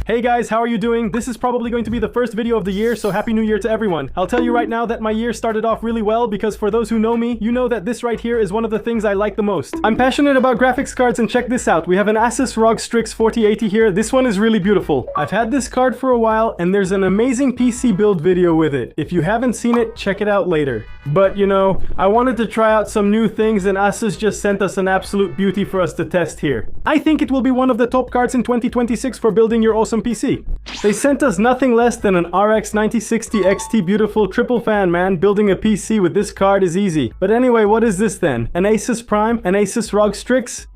Hey guys, how are you doing? This is probably going to be the first video of the year, so happy new year to everyone. I'll tell you right now that my year started off really well because for those who know me, you know that this right here is one of the things I like the most. I'm passionate about graphics cards and check this out. We have an Asus ROG Strix 4080 here. This one is really beautiful. I've had this card for a while and there's an amazing PC build video with it. If you haven't seen it, check it out later. But you know, I wanted to try out some new things and Asus just sent us an absolute beauty for us to test here. I think it will be one of the top cards in 2026 for building your awesome PC. They sent us nothing less than an RX9060XT beautiful triple fan, man. Building a PC with this card is easy. But anyway, what is this then? An Asus Prime? An Asus ROG Strix?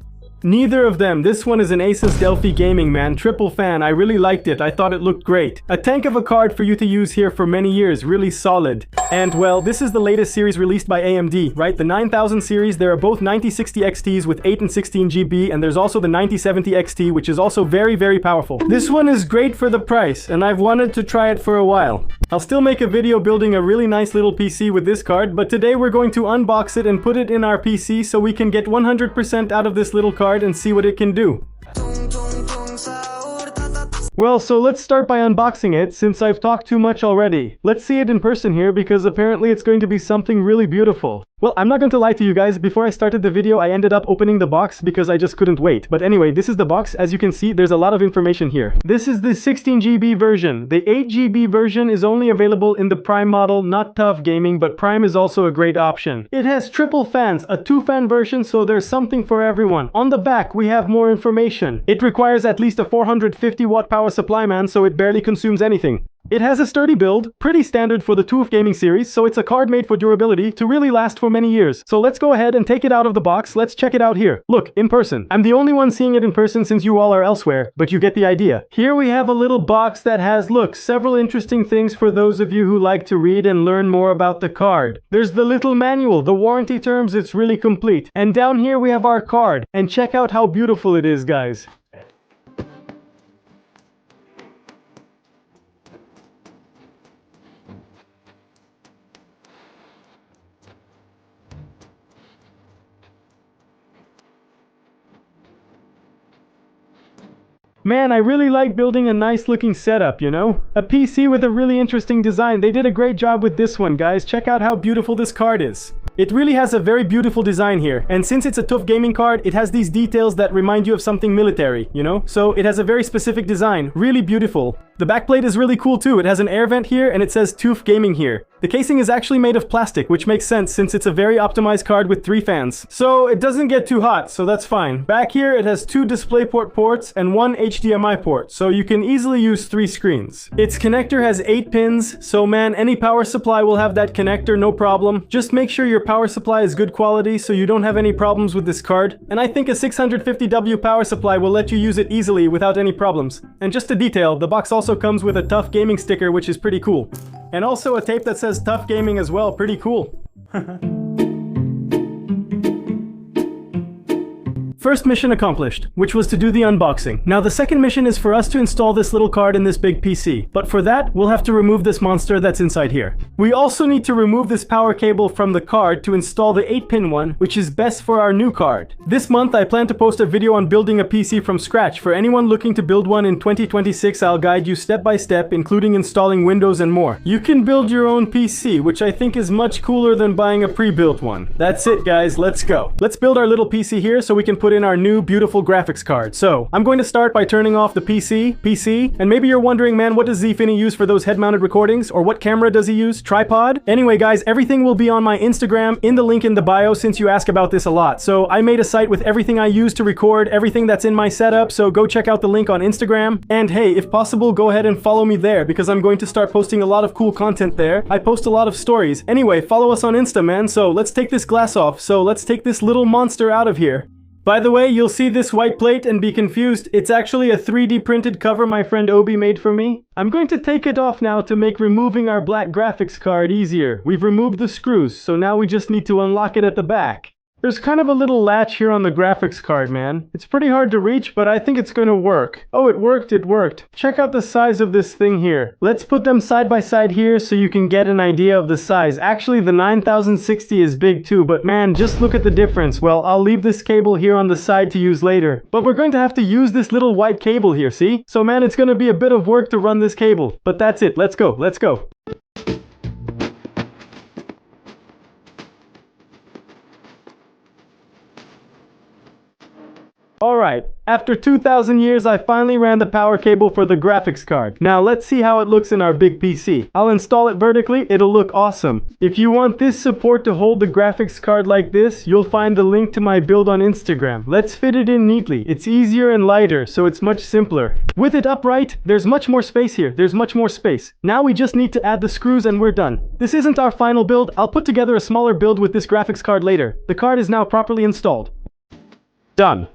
Neither of them. This one is an Asus Delphi Gaming, man. Triple fan. I really liked it. I thought it looked great. A tank of a card for you to use here for many years. Really solid. And well, this is the latest series released by AMD, right? The 9000 series. There are both 9060 XTs with 8 and 16 GB, and there's also the 9070 XT, which is also very, very powerful. This one is great for the price, and I've wanted to try it for a while. I'll still make a video building a really nice little PC with this card, but today we're going to unbox it and put it in our PC so we can get 100% out of this little card and see what it can do. Well, so let's start by unboxing it since I've talked too much already. Let's see it in person here because apparently it's going to be something really beautiful. Well, I'm not going to lie to you guys, before I started the video I ended up opening the box because I just couldn't wait. But anyway, this is the box. As you can see, there's a lot of information here. This is the 16 GB version. The 8 GB version is only available in the Prime model, not Tough Gaming, but Prime is also a great option. It has triple fans, a 2-fan version, so there's something for everyone. On the back, we have more information. It requires at least a 450 watt power supply, man, so it barely consumes anything. It has a sturdy build, pretty standard for the TUF Gaming series, so it's a card made for durability to really last for many years. So let's go ahead and take it out of the box. Let's check it out here. Look, in person. I'm the only one seeing it in person since you all are elsewhere, but you get the idea. Here we have a little box that has, look, several interesting things for those of you who like to read and learn more about the card. There's the little manual, the warranty terms, it's really complete. And down here we have our card, and check out how beautiful it is, guys. Man, I really like building a nice looking setup, you know? A PC with a really interesting design. They did a great job with this one, guys. Check out how beautiful this card is. It really has a very beautiful design here, and since it's a TUF Gaming card, it has these details that remind you of something military, you know? So it has a very specific design, really beautiful. The backplate is really cool too. It has an air vent here and it says TUF Gaming here. The casing is actually made of plastic, which makes sense since it's a very optimized card with 3 fans. So it doesn't get too hot, so that's fine. Back here it has 2 DisplayPort ports and 1 HDMI port, so you can easily use 3 screens. Its connector has 8 pins, so man, any power supply will have that connector, no problem. Just make sure your power supply is good quality so you don't have any problems with this card. And I think a 650W power supply will let you use it easily without any problems. And just a detail, the box also comes with a TUF Gaming sticker, which is pretty cool. And also a tape that says TUF Gaming as well, pretty cool. First mission accomplished, which was to do the unboxing. Now the second mission is for us to install this little card in this big PC. But for that, we'll have to remove this monster that's inside here. We also need to remove this power cable from the card to install the 8-pin one, which is best for our new card. This month, I plan to post a video on building a PC from scratch. For anyone looking to build one in 2026, I'll guide you step by step, including installing Windows and more. You can build your own PC, which I think is much cooler than buying a pre-built one. That's it, guys. Let's go. Let's build our little PC here so we can put in our new beautiful graphics card. So I'm going to start by turning off the PC, and maybe you're wondering, man, what does Zfinny use for those head-mounted recordings, or what camera does he use? Tripod? Anyway, guys, everything will be on my Instagram in the link in the bio since you ask about this a lot. So I made a site with everything I use to record, everything that's in my setup, so go check out the link on Instagram. And hey, if possible, go ahead and follow me there because I'm going to start posting a lot of cool content there. I post a lot of stories. Anyway, follow us on Insta, man. So let's take this glass off. So let's take this little monster out of here. By the way, you'll see this white plate and be confused. It's actually a 3D printed cover my friend Obi made for me. I'm going to take it off now to make removing our black graphics card easier. We've removed the screws, so now we just need to unlock it at the back. There's kind of a little latch here on the graphics card, man. It's pretty hard to reach, but I think it's going to work. Oh, it worked, it worked. Check out the size of this thing here. Let's put them side by side here so you can get an idea of the size. Actually, the 9060 is big too, but man, just look at the difference. Well, I'll leave this cable here on the side to use later. But we're going to have to use this little white cable here, see? So man, it's going to be a bit of work to run this cable. But that's it. Let's go. Let's go. Alright, after 2,000 years I finally ran the power cable for the graphics card. Now let's see how it looks in our big PC. I'll install it vertically, it'll look awesome. If you want this support to hold the graphics card like this, you'll find the link to my build on Instagram. Let's fit it in neatly. It's easier and lighter, so it's much simpler. With it upright, there's much more space here. There's much more space. Now we just need to add the screws and we're done. This isn't our final build. I'll put together a smaller build with this graphics card later. The card is now properly installed. Done.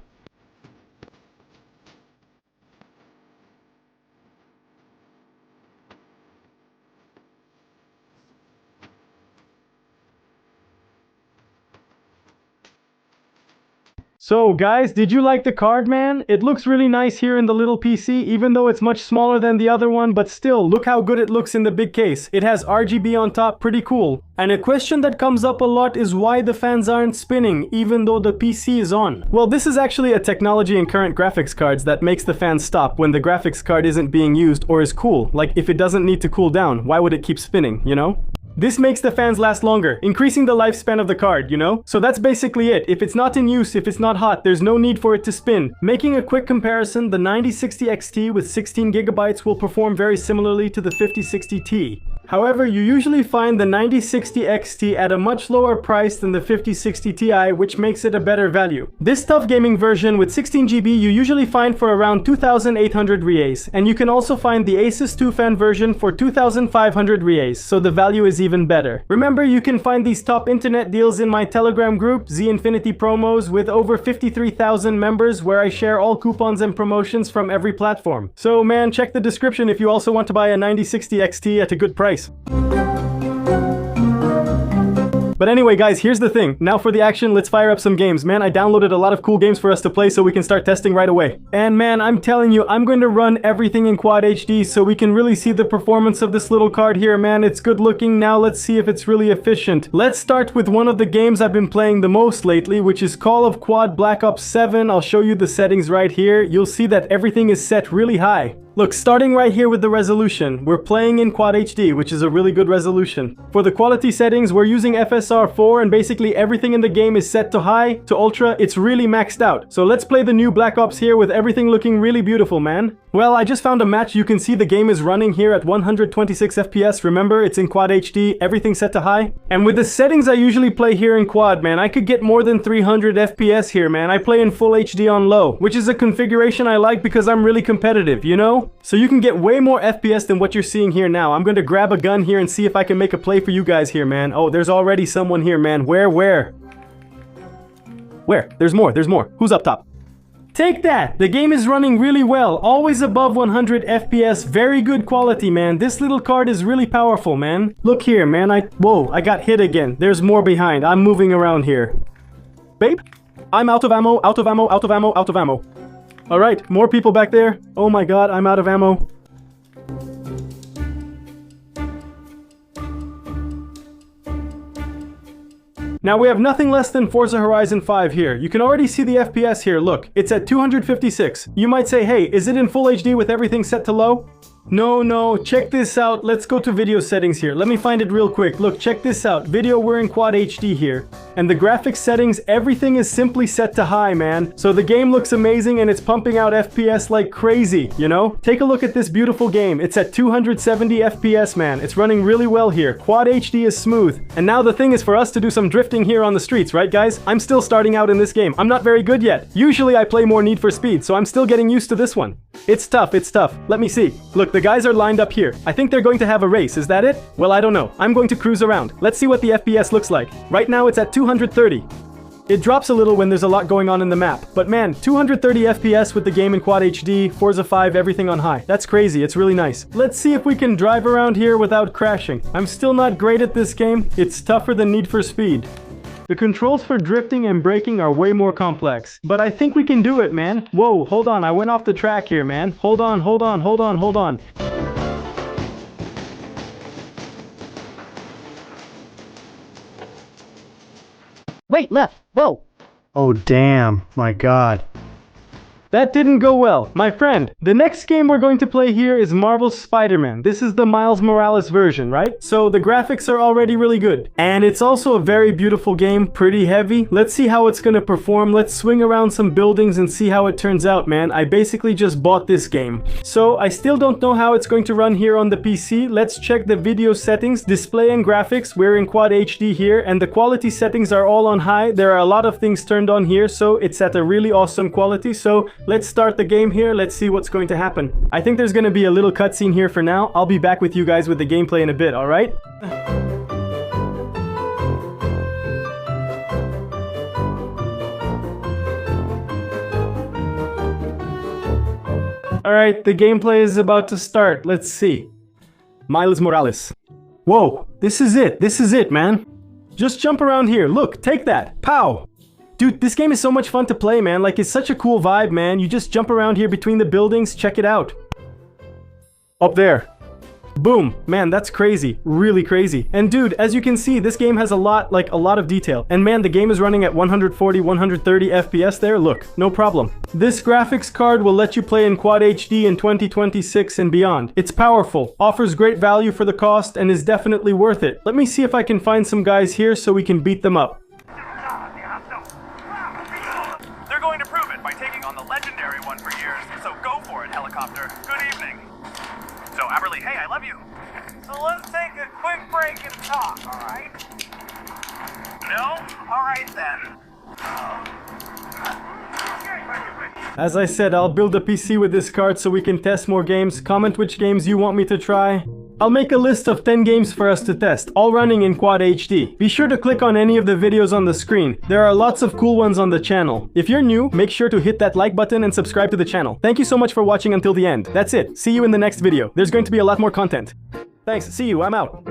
So guys, did you like the card, man? It looks really nice here in the little PC, even though it's much smaller than the other one, but still, look how good it looks in the big case. It has RGB on top, pretty cool. And a question that comes up a lot is why the fans aren't spinning, even though the PC is on. Well, this is actually a technology in current graphics cards that makes the fans stop when the graphics card isn't being used or is cool. Like, if it doesn't need to cool down, why would it keep spinning, you know? This makes the fans last longer, increasing the lifespan of the card, you know? So that's basically it. If it's not in use, if it's not hot, there's no need for it to spin. Making a quick comparison, the 9060XT with 16 gigabytes will perform very similarly to the 5060Ti. However, you usually find the 9060XT at a much lower price than the 5060 Ti, which makes it a better value. This tough gaming version with 16GB you usually find for around 2,800 reais, and you can also find the Asus 2-fan version for 2,500 reais, so the value is even better. Remember, you can find these top internet deals in my Telegram group, Z Infinity Promos, with over 53,000 members, where I share all coupons and promotions from every platform. So man, check the description if you also want to buy a 9060XT at a good price. But anyway guys, here's the thing. Now for the action, let's fire up some games. Man, I downloaded a lot of cool games for us to play so we can start testing right away. And man, I'm telling you, I'm going to run everything in Quad HD so we can really see the performance of this little card here, man. It's good looking. Now let's see if it's really efficient. Let's start with one of the games I've been playing the most lately, which is Call of Quad Black Ops 7. I'll show you the settings right here. You'll see that everything is set really high. Look, starting right here with the resolution, we're playing in Quad HD, which is a really good resolution. For the quality settings, we're using FSR4, and basically everything in the game is set to high, to ultra. It's really maxed out. So let's play the new Black Ops here with everything looking really beautiful, man. Well, I just found a match. You can see the game is running here at 126 FPS. Remember, it's in Quad HD, everything set to high. And with the settings I usually play here in Quad, man, I could get more than 300 FPS here, man. I play in Full HD on low, which is a configuration I like because I'm really competitive, you know? So you can get way more FPS than what you're seeing here now. I'm going to grab a gun here and see if I can make a play for you guys here, man. Oh, there's already someone here, man. Where? Where? There's more, there's more. Who's up top? Take that! The game is running really well, always above 100 FPS, very good quality, man. This little card is really powerful, man. Look here, man, whoa, I got hit again. There's more behind. I'm moving around here. Babe? I'm out of ammo, out of ammo, out of ammo, out of ammo. Alright, more people back there. Oh my god, I'm out of ammo. Now we have nothing less than Forza Horizon 5 here. You can already see the FPS here, look. It's at 256. You might say, hey, is it in Full HD with everything set to low? No, check this out. Let's go to video settings here. Let me find it real quick. Look, check this out. Video, we're in Quad HD here. And the graphics settings, everything is simply set to high, man. So the game looks amazing and it's pumping out FPS like crazy, you know? Take a look at this beautiful game. It's at 270 FPS, man. It's running really well here. Quad HD is smooth. And now the thing is for us to do some drifting here on the streets, right guys? I'm still starting out in this game. I'm not very good yet. Usually I play more Need for Speed, so I'm still getting used to this one. It's tough, it's tough. Let me see. Look, the guys are lined up here. I think they're going to have a race. Is that it? Well, I don't know. I'm going to cruise around. Let's see what the FPS looks like. Right now it's at 230. It drops a little when there's a lot going on in the map. But man, 230 FPS with the game in Quad HD, Forza 5, everything on high. That's crazy. It's really nice. Let's see if we can drive around here without crashing. I'm still not great at this game. It's tougher than Need for Speed. The controls for drifting and braking are way more complex. But I think we can do it, man. Whoa, hold on, I went off the track here, man. Hold on. Wait, left. Whoa. Oh damn, my god. That didn't go well. My friend, the next game we're going to play here is Marvel's Spider-Man. This is the Miles Morales version, right? So the graphics are already really good. And it's also a very beautiful game, pretty heavy. Let's see how it's gonna perform. Let's swing around some buildings and see how it turns out, man. I basically just bought this game. So I still don't know how it's going to run here on the PC. Let's check the video settings, display and graphics. We're in Quad HD here, and the quality settings are all on high. There are a lot of things turned on here, so it's at a really awesome quality. So let's start the game here. Let's see what's going to happen. I think there's going to be a little cutscene here for now. I'll be back with you guys with the gameplay in a bit, alright? Alright, the gameplay is about to start. Let's see. Miles Morales. Whoa, this is it, man. Just jump around here. Look, take that. Pow! Dude, this game is so much fun to play, man. Like, it's such a cool vibe, man. You just jump around here between the buildings. Check it out. Up there. Boom. Man, that's crazy. Really crazy. And dude, as you can see, this game has a lot of detail. And man, the game is running at 140, 130 FPS there. Look, no problem. This graphics card will let you play in Quad HD in 2026 and beyond. It's powerful, offers great value for the cost, and is definitely worth it. Let me see if I can find some guys here so we can beat them up. Legendary one for years, so go for it, helicopter. Good evening. So, Aberly, hey, I love you. So let's take a quick break and talk, alright? No? Alright then. As I said, I'll build a PC with this card so we can test more games. Comment which games you want me to try. I'll make a list of 10 games for us to test, all running in Quad HD. Be sure to click on any of the videos on the screen. There are lots of cool ones on the channel. If you're new, make sure to hit that like button and subscribe to the channel. Thank you so much for watching until the end. That's it. See you in the next video. There's going to be a lot more content. Thanks. See you. I'm out.